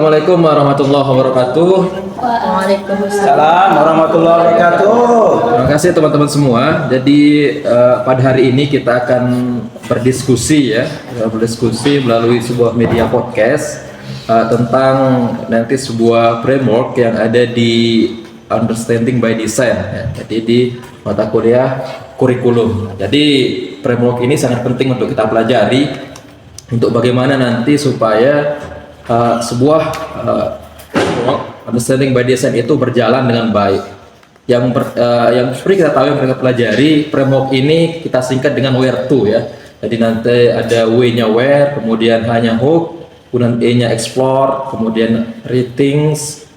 Assalamualaikum warahmatullahi wabarakatuh. Waalaikumsalam warahmatullahi wabarakatuh. Terima kasih teman-teman semua. Jadi pada hari ini kita akan berdiskusi melalui sebuah media podcast tentang nanti sebuah framework yang ada di Understanding by Design ya. Jadi di mata kuliah kurikulum. Jadi framework ini sangat penting untuk kita pelajari untuk bagaimana nanti supaya sebuah Understanding by Design itu berjalan dengan baik. Yang seperti kita tahu yang mereka pelajari, framework ini kita singkat dengan where to ya. Jadi nanti ada W-nya where, kemudian hanya hook, kemudian E-nya explore, kemudian ratings,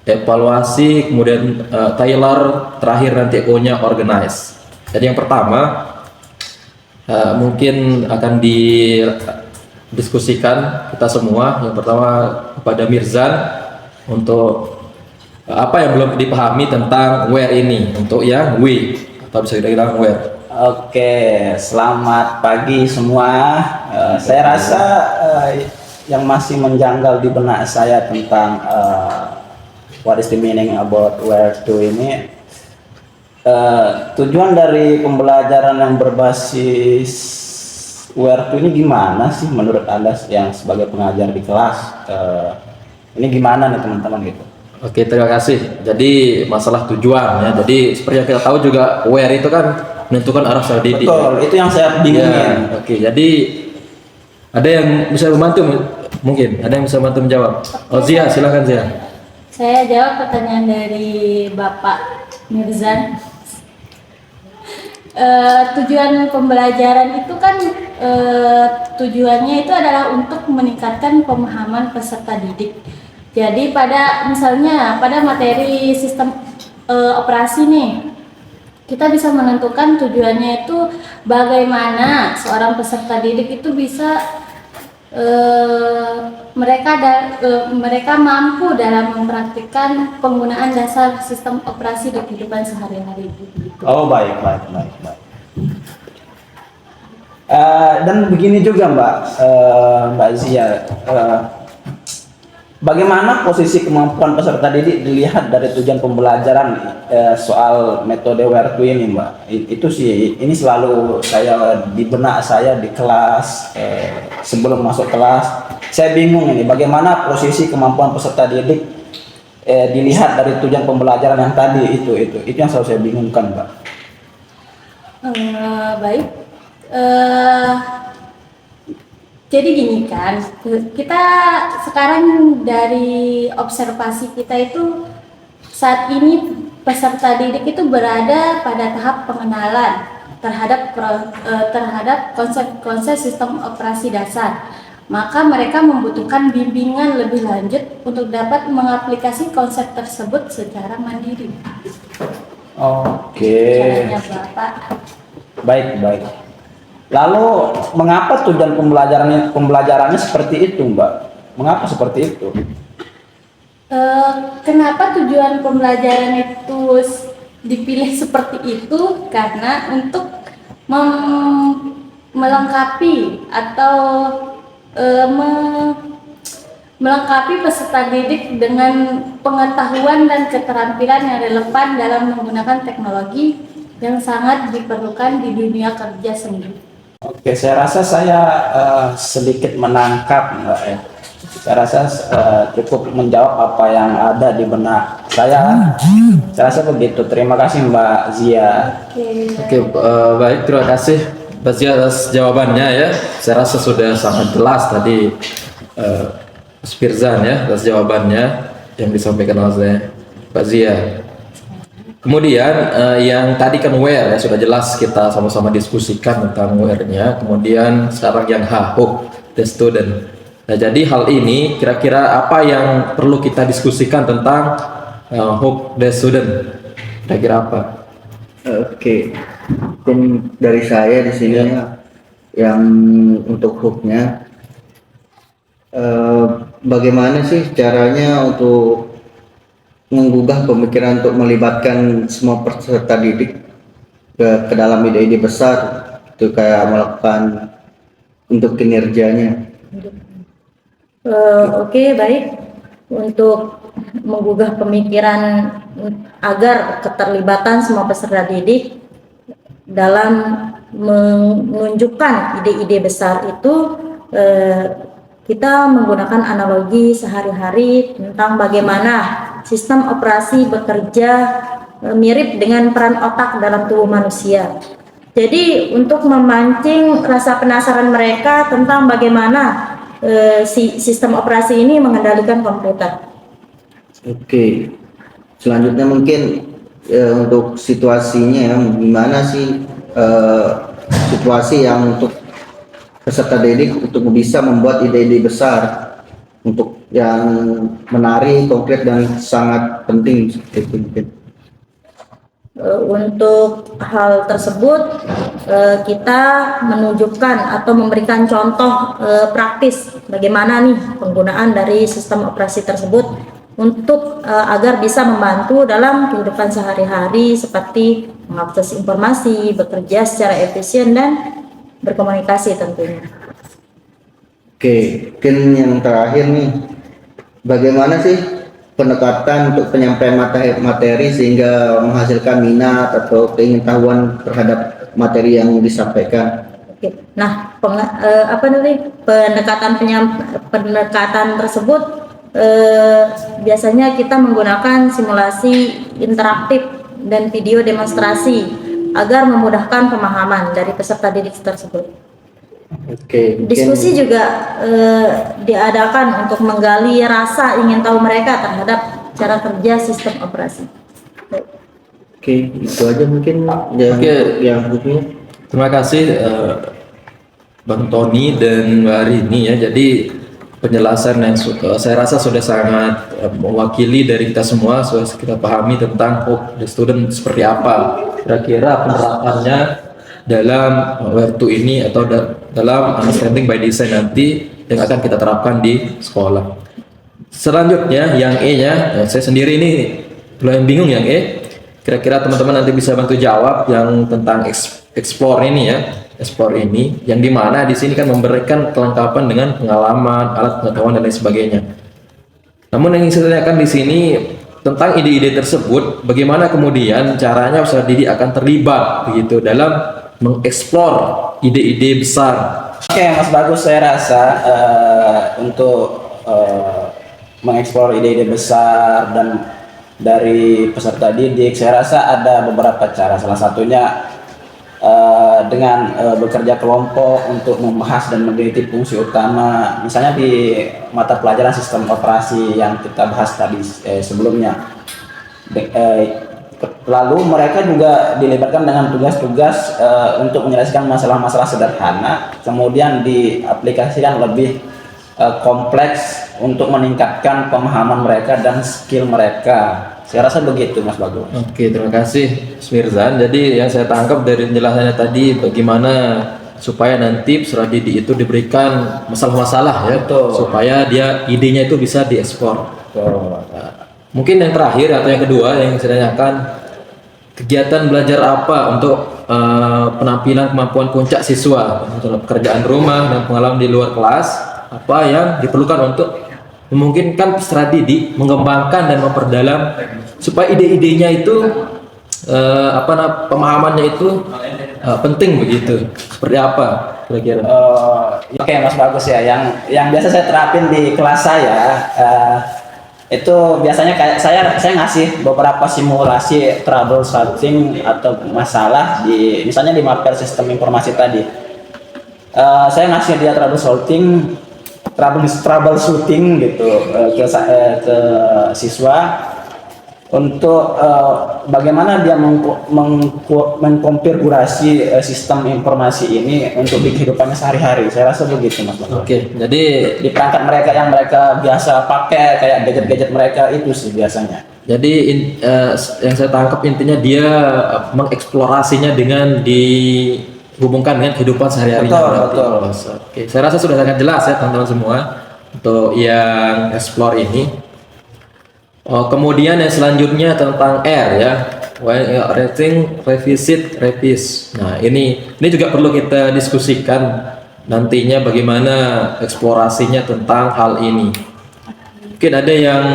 evaluasi, kemudian tailor, terakhir nanti O-nya organize. Jadi yang pertama mungkin akan diskusikan kita semua. Yang pertama kepada Mirzan untuk apa yang belum dipahami tentang where ini, untuk yang we atau bisa kita bilang where. Oke, selamat pagi semua. Saya rasa yang masih menjanggal di benak saya tentang what is the meaning about where to ini, tujuan dari pembelajaran yang berbasis where to ini gimana sih menurut Anda yang sebagai pengajar di kelas? Ini gimana nih teman-teman gitu? Oke, terima kasih. Jadi masalah tujuan ya. Jadi seperti yang kita tahu juga where itu kan menentukan arah studi didik. Betul, itu yang saya bingungin. Ya, oke, jadi ada yang bisa membantu mungkin? Ada yang bisa membantu menjawab? Oh Zia, silakan Zia. Saya jawab pertanyaan dari Bapak Mirzan. Tujuan pembelajaran itu kan tujuannya itu adalah untuk meningkatkan pemahaman peserta didik. Jadi pada materi sistem operasi nih, kita bisa menentukan tujuannya itu bagaimana seorang peserta didik itu bisa mereka mampu dalam mempraktikkan penggunaan dasar sistem operasi di kehidupan sehari-hari. Oh baik. Dan begini juga Mbak Zia, bagaimana posisi kemampuan peserta didik dilihat dari tujuan pembelajaran soal metode where to ini Mbak? Itu sih, ini selalu di benak saya di kelas, sebelum masuk kelas, saya bingung ini bagaimana posisi kemampuan peserta didik dilihat dari tujuan pembelajaran yang tadi itu yang selalu saya bingungkan Mbak. Baik. Jadi gini kan, kita sekarang dari observasi kita itu saat ini peserta didik itu berada pada tahap pengenalan terhadap konsep-konsep sistem operasi dasar. Maka mereka membutuhkan bimbingan lebih lanjut untuk dapat mengaplikasi konsep tersebut secara mandiri. Oke. Caranya Bapak. Baik. Lalu mengapa tujuan pembelajarannya seperti itu, Mbak? Mengapa seperti itu? Kenapa tujuan pembelajaran itu dipilih seperti itu? Karena untuk melengkapi atau melengkapi peserta didik dengan pengetahuan dan keterampilan yang relevan dalam menggunakan teknologi yang sangat diperlukan di dunia kerja sendiri. Oke, saya rasa saya sedikit menangkap Mbak ya. Saya rasa cukup menjawab apa yang ada di benak saya. Saya rasa begitu. Terima kasih Mbak Zia. Oke, baik, terima kasih Mbak Zia atas jawabannya ya. Saya rasa sudah sangat jelas tadi Mas Firzan ya atas jawabannya yang disampaikan oleh Mbak Zia. Kemudian yang tadi kan where ya sudah jelas kita sama-sama diskusikan tentang where-nya. Kemudian sekarang yang hook the student. Nah, jadi hal ini kira-kira apa yang perlu kita diskusikan tentang hook the student? Kira-kira apa? Oke, mungkin dari saya di sini yang untuk hooknya, bagaimana sih caranya untuk menggugah pemikiran untuk melibatkan semua peserta didik ke dalam ide-ide besar, itu kayak melakukan untuk kinerjanya. Oke, baik. untuk menggugah pemikiran agar keterlibatan semua peserta didik dalam menunjukkan ide-ide besar itu, kita menggunakan analogi sehari-hari tentang bagaimana sistem operasi bekerja mirip dengan peran otak dalam tubuh manusia. Jadi untuk memancing rasa penasaran mereka tentang bagaimana sistem operasi ini mengendalikan komputer. Oke, selanjutnya mungkin untuk situasinya ya, gimana sih situasi yang untuk peserta didik untuk bisa membuat ide-ide besar untuk yang menarik, konkret dan sangat penting seperti itu mungkin. Untuk hal tersebut kita menunjukkan atau memberikan contoh praktis bagaimana nih penggunaan dari sistem operasi tersebut untuk agar bisa membantu dalam kehidupan sehari-hari seperti mengakses informasi, bekerja secara efisien dan berkomunikasi tentunya. Oke, mungkin yang terakhir nih, bagaimana sih pendekatan untuk penyampaian materi sehingga menghasilkan minat atau keingintahuan terhadap materi yang disampaikan? Oke. Nah, pendekatan tersebut biasanya kita menggunakan simulasi interaktif dan video demonstrasi agar memudahkan pemahaman dari peserta didik tersebut. Oke, mungkin Diskusi juga diadakan untuk menggali rasa ingin tahu mereka terhadap cara kerja sistem operasi. oke, itu aja mungkin yang Oke. yang berikutnya. Terima kasih Bang Tony dan Mbak Rini ya. Jadi penjelasan yang saya rasa sudah sangat mewakili dari kita semua, sudah kita pahami tentang the student seperti apa kira-kira penerapannya dalam Where to ini atau dalam understanding by design nanti yang akan kita terapkan di sekolah. Selanjutnya yang E-nya, saya sendiri ini belum bingung yang E. Kira-kira teman-teman nanti bisa bantu jawab yang tentang explore ini ya, explore ini, yang dimana di sini kan memberikan kelengkapan dengan pengalaman, alat pengetahuan dan lain sebagainya. Namun yang ingin saya tanyakan di sini tentang ide-ide tersebut, bagaimana kemudian caranya peserta didik akan terlibat begitu dalam mengeksplor ide-ide besar. Oke, Mas Bagus, saya rasa untuk mengeksplor ide-ide besar dan dari peserta didik, saya rasa ada beberapa cara. Salah satunya dengan bekerja kelompok untuk membahas dan meneliti fungsi utama, misalnya di mata pelajaran sistem operasi yang kita bahas tadi sebelumnya. Lalu mereka juga dilibatkan dengan tugas-tugas untuk menyelesaikan masalah-masalah sederhana, kemudian diaplikasikan lebih kompleks untuk meningkatkan pemahaman mereka dan skill mereka. Saya rasa begitu, Mas Bagus. Oke, terima kasih Mas Mirzan. Jadi yang saya tangkap dari penjelasannya tadi, bagaimana supaya nanti peserta didik itu diberikan masalah-masalah ya, Betul. supaya dia idenya itu bisa diekspor. Nah, mungkin yang terakhir atau yang kedua yang saya tanyakan, kegiatan belajar apa untuk penampilan kemampuan puncak siswa untuk pekerjaan rumah dan pengalaman di luar kelas, apa yang diperlukan untuk memungkinkan peserta didik mengembangkan dan memperdalam supaya ide-idenya itu pemahamannya itu penting begitu. Seperti apa kira-kira? Oke, Mas Bagus ya. Yang biasa saya terapin di kelas saya itu biasanya kayak saya ngasih beberapa simulasi troubleshooting atau masalah di misalnya di mapper sistem informasi tadi. Saya ngasih dia troubleshooting gitu ke siswa untuk bagaimana dia mengkonfigurasi sistem informasi ini untuk di kehidupannya sehari-hari. Saya rasa begitu, Mas. Oke, jadi Di perangkat mereka yang mereka biasa pakai kayak gadget-gadget mereka itu sih biasanya. Jadi yang saya tangkap intinya dia mengeksplorasinya dengan dihubungkan dengan kehidupan sehari-harinya. Betul. Oke, saya rasa sudah sangat jelas ya teman-teman semua untuk yang explore ini. Kemudian yang selanjutnya tentang R ya, rating, revisit, revise. Nah ini juga perlu kita diskusikan nantinya bagaimana eksplorasinya tentang hal ini. Oke, Mungkin ada yang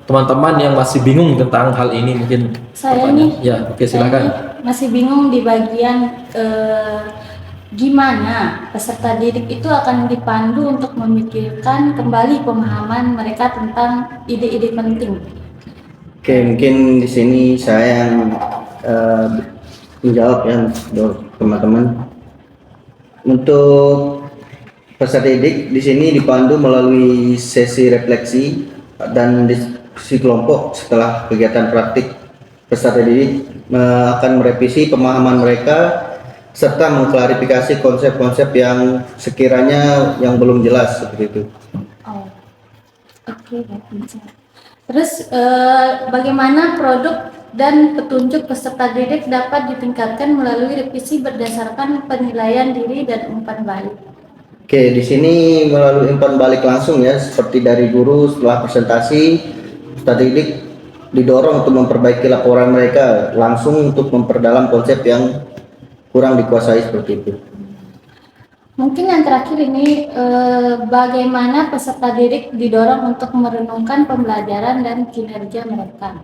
teman-teman yang masih bingung tentang hal ini mungkin. Saya nih, Ya, oke saya silakan. nih masih bingung di bagian gimana peserta didik itu akan dipandu untuk memikirkan kembali pemahaman mereka tentang ide-ide penting. Oke, mungkin di sini saya yang menjawab ya untuk teman-teman. Untuk peserta didik di sini dipandu melalui sesi refleksi dan diskusi kelompok setelah kegiatan praktik. Peserta didik akan merevisi pemahaman mereka serta mengklarifikasi konsep-konsep yang sekiranya yang belum jelas seperti itu. Oh, oke, baik, bisa. Terus bagaimana produk dan petunjuk peserta didik dapat ditingkatkan melalui revisi berdasarkan penilaian diri dan umpan balik? Oke, di sini melalui umpan balik langsung ya, seperti dari guru setelah presentasi, peserta didik didorong untuk memperbaiki laporan mereka langsung untuk memperdalam konsep yang kurang dikuasai seperti itu. Mungkin yang terakhir ini bagaimana peserta didik didorong untuk merenungkan pembelajaran dan kinerja mereka?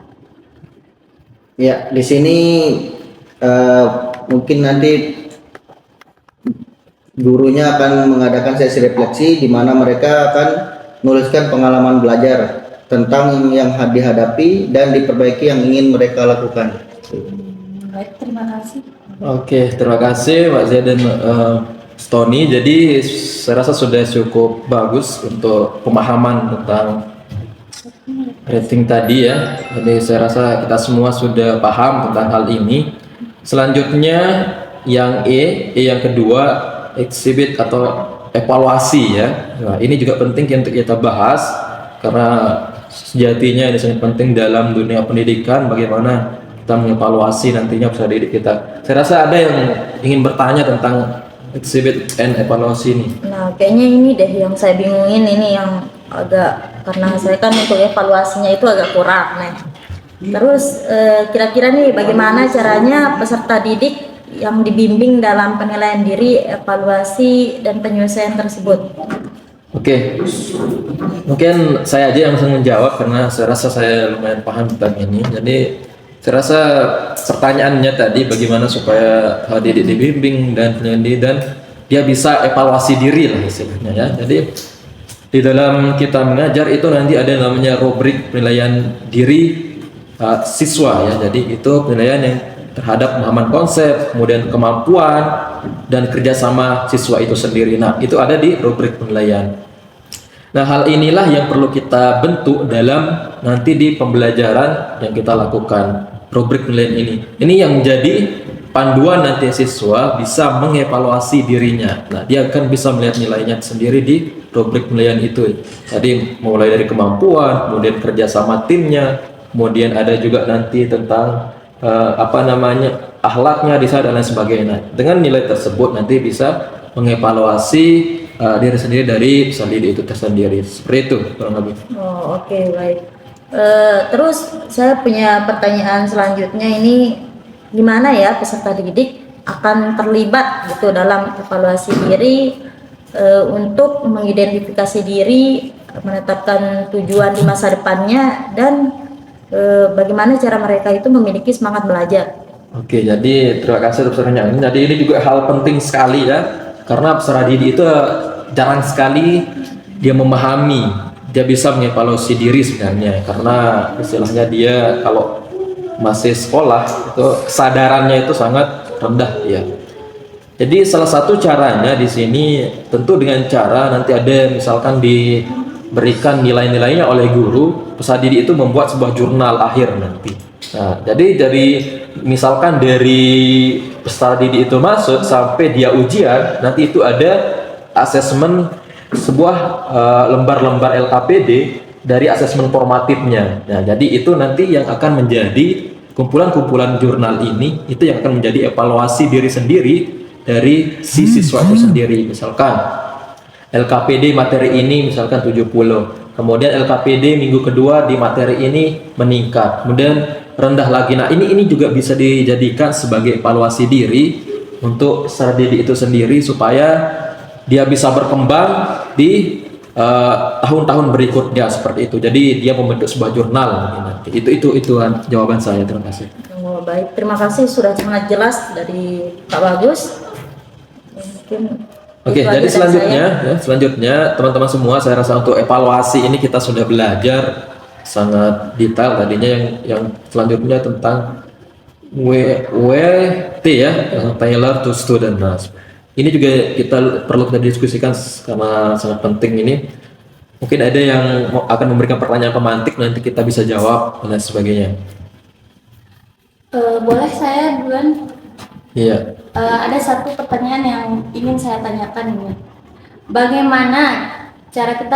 Ya, di sini mungkin nanti gurunya akan mengadakan sesi refleksi di mana mereka akan menuliskan pengalaman belajar tentang yang dihadapi dan diperbaiki yang ingin mereka lakukan. Baik, terima kasih. Oke, terima kasih Pak Z dan Stony. Jadi saya rasa sudah cukup bagus untuk pemahaman tentang rating tadi ya. Jadi saya rasa kita semua sudah paham tentang hal ini. Selanjutnya yang yang kedua, exhibit atau evaluasi ya. Nah, ini juga penting untuk kita bahas karena sejatinya ini sangat penting dalam dunia pendidikan, bagaimana kita mengevaluasi nantinya peserta didik kita. Saya rasa ada yang ingin bertanya tentang exhibit and evaluasi ini. Nah, kayaknya ini deh yang saya bingungin, ini yang agak, karena saya kan untuk evaluasinya itu agak kurang nih. Terus kira-kira nih bagaimana caranya peserta didik yang dibimbing dalam penilaian diri, evaluasi dan penyelesaian tersebut? Oke, mungkin saya aja yang langsung menjawab karena saya rasa saya lumayan paham tentang ini. Jadi saya rasa pertanyaannya tadi bagaimana supaya didik dibimbing dan penyelidik dan dia bisa evaluasi diri lah istilahnya ya. Jadi di dalam kita mengajar itu nanti ada yang namanya rubrik penilaian diri siswa ya. Jadi itu penilaian yang terhadap pemahaman konsep, kemudian kemampuan dan kerjasama siswa itu sendiri. Nah, itu ada di rubrik penilaian. Nah, hal inilah yang perlu kita bentuk dalam nanti di pembelajaran yang kita lakukan. Rubrik penilaian ini. Ini yang menjadi panduan nanti siswa bisa mengevaluasi dirinya. Nah, dia akan bisa melihat nilainya sendiri di rubrik penilaian itu. Jadi mulai dari kemampuan, kemudian kerjasama timnya, kemudian ada juga nanti tentang akhlaknya di sana dan lain sebagainya. Dengan nilai tersebut nanti bisa mengevaluasi diri sendiri dari peserta didik itu tersendiri. Seperti itu kurang lebih. Oh, oke, baik. Terus saya punya pertanyaan selanjutnya, ini gimana ya peserta didik akan terlibat gitu dalam evaluasi diri untuk mengidentifikasi diri, menetapkan tujuan di masa depannya, dan bagaimana cara mereka itu memiliki semangat belajar. Oke, jadi terima kasih atas pertanyaan. Jadi ini juga hal penting sekali ya, karena peserta didik itu jarang sekali dia memahami, dia bisa mengevaluasi diri sebenarnya, karena istilahnya dia kalau masih sekolah itu kesadarannya itu sangat rendah ya. Jadi salah satu caranya di sini tentu dengan cara nanti ada misalkan diberikan nilai-nilainya oleh guru, peserta didik itu membuat sebuah jurnal akhir nanti. Nah, jadi dari misalkan dari peserta didik itu masuk sampai dia ujian, nanti itu ada asesmen sebuah lembar-lembar LKPD dari asesmen formatifnya. Nah, jadi itu nanti yang akan menjadi kumpulan-kumpulan jurnal ini, itu yang akan menjadi evaluasi diri sendiri dari si siswa itu sendiri. Misalkan LKPD materi ini misalkan 70, kemudian LKPD minggu kedua di materi ini meningkat, kemudian rendah lagi. Nah, ini juga bisa dijadikan sebagai evaluasi diri untuk peserta didik itu sendiri supaya dia bisa berkembang di tahun-tahun berikutnya seperti itu. Jadi dia membentuk sebuah jurnal mungkin nanti. Itu jawaban saya. Terima kasih. Oh, baik, terima kasih sudah sangat jelas dari Pak Bagus. Mungkin Oke, itu jadi aja dari selanjutnya teman-teman semua, saya rasa untuk evaluasi ini kita sudah belajar sangat detail tadinya yang selanjutnya tentang WT ya, Tailor to Student. Nah, ini juga kita diskusikan karena sangat penting ini. Mungkin ada yang akan memberikan pertanyaan pemantik, nanti kita bisa jawab dan sebagainya. Boleh saya duluan? Iya. Ada satu pertanyaan yang ingin saya tanyakan ini. Bagaimana cara kita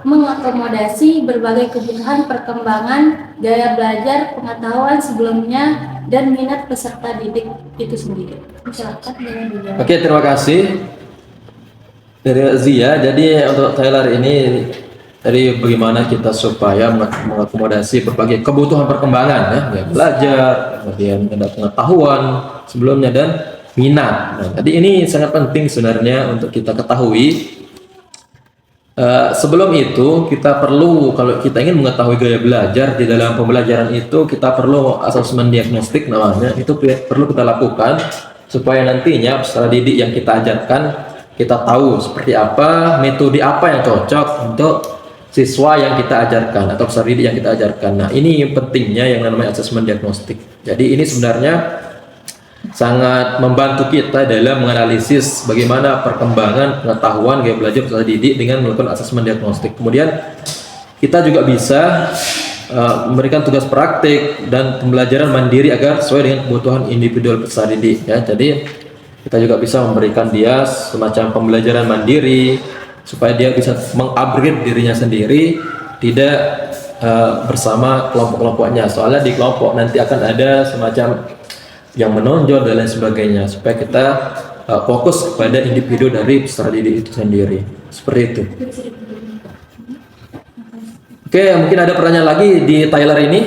mengakomodasi berbagai kebutuhan perkembangan gaya belajar, pengetahuan sebelumnya, dan minat peserta didik itu sendiri? Silakan dengan dijawab. Oke, terima kasih dari Zia. Jadi untuk Taylor ini dari bagaimana kita supaya mengakomodasi berbagai kebutuhan perkembangan ya, belajar, kemudian pengetahuan sebelumnya dan minat. Nah, jadi ini sangat penting sebenarnya untuk kita ketahui. Sebelum itu kita perlu, kalau kita ingin mengetahui gaya belajar di dalam pembelajaran itu, kita perlu asesmen diagnostik namanya. Itu perlu kita lakukan supaya nantinya peserta didik yang kita ajarkan, kita tahu seperti apa, metode apa yang cocok untuk siswa yang kita ajarkan atau peserta didik yang kita ajarkan. Nah, ini pentingnya yang namanya asesmen diagnostik. Jadi ini sebenarnya sangat membantu kita dalam menganalisis bagaimana perkembangan pengetahuan gaya belajar peserta didik dengan melakukan asesmen diagnostik. Kemudian kita juga bisa memberikan tugas praktik dan pembelajaran mandiri agar sesuai dengan kebutuhan individual peserta didik ya. Jadi kita juga bisa memberikan dia semacam pembelajaran mandiri supaya dia bisa mengupgrade dirinya sendiri, tidak bersama kelompok-kelompoknya. Soalnya di kelompok nanti akan ada semacam yang menonjol dan lain sebagainya, supaya kita fokus kepada individu dari peserta didik itu sendiri. Seperti itu. Oke, mungkin ada pertanyaan lagi di Tyler ini.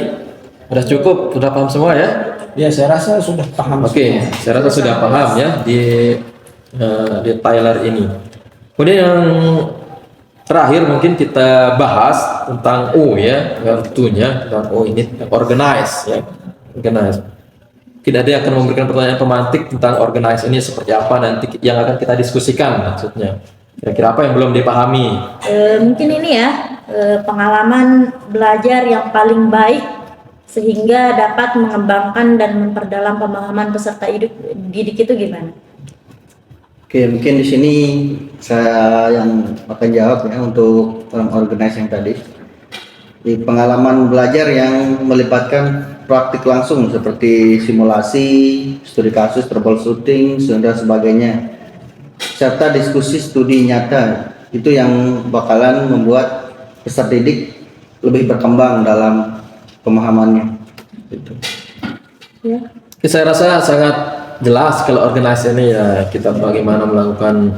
Sudah cukup, sudah paham semua ya? Ya, saya rasa sudah paham. Oke, saya rasa sudah paham ya di Tyler ini. Kemudian yang terakhir mungkin kita bahas tentang O ya, yang tentunya tentang O ini organize ya, organize. Mungkin ada yang akan memberikan pertanyaan pemantik tentang organize ini seperti apa nanti yang akan kita diskusikan maksudnya. Kira-kira apa yang belum dipahami? Mungkin ini ya, pengalaman belajar yang paling baik sehingga dapat mengembangkan dan memperdalam pemahaman peserta didik itu gimana? Oke, mungkin di sini saya yang akan jawab ya untuk organize yang tadi. Di pengalaman belajar yang melibatkan praktik langsung seperti simulasi, studi kasus, troubleshooting, dan sebagainya, serta diskusi studi nyata, itu yang bakalan membuat peserta didik lebih berkembang dalam pemahamannya. Gitu. Ya. Saya rasa sangat jelas kalau organisasi ini ya, kita bagaimana melakukan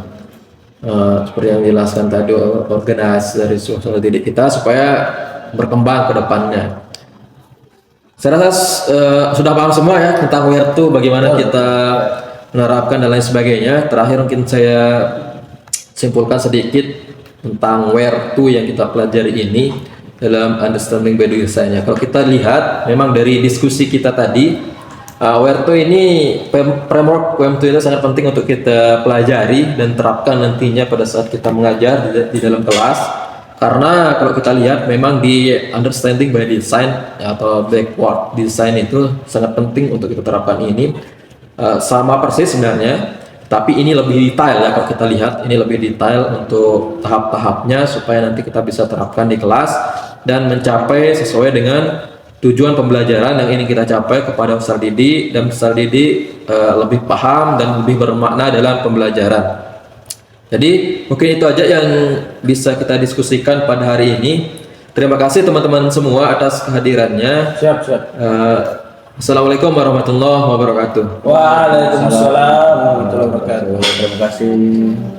seperti yang dijelaskan tadi, organisasi dari peserta didik kita supaya berkembang ke depannya. Saya rasa sudah paham semua ya tentang where to, bagaimana kita menerapkan dan lain sebagainya. Terakhir mungkin saya simpulkan sedikit tentang where to yang kita pelajari ini dalam understanding by design-nya. Kalau kita lihat memang dari diskusi kita tadi, where to ini, framework WM2 itu sangat penting untuk kita pelajari dan terapkan nantinya pada saat kita mengajar di dalam kelas. Karena kalau kita lihat memang di understanding by design atau backward design itu sangat penting untuk kita terapkan ini. Sama persis sebenarnya, tapi ini lebih detail ya. Kalau kita lihat ini lebih detail untuk tahap-tahapnya supaya nanti kita bisa terapkan di kelas dan mencapai sesuai dengan tujuan pembelajaran yang ingin kita capai kepada peserta didik, dan peserta didik lebih paham dan lebih bermakna dalam pembelajaran. Jadi mungkin itu aja yang bisa kita diskusikan pada hari ini. Terima kasih teman-teman semua atas kehadirannya. Siap. Assalamualaikum warahmatullahi wabarakatuh. Waalaikumsalam warahmatullahi wabarakatuh. Terima kasih.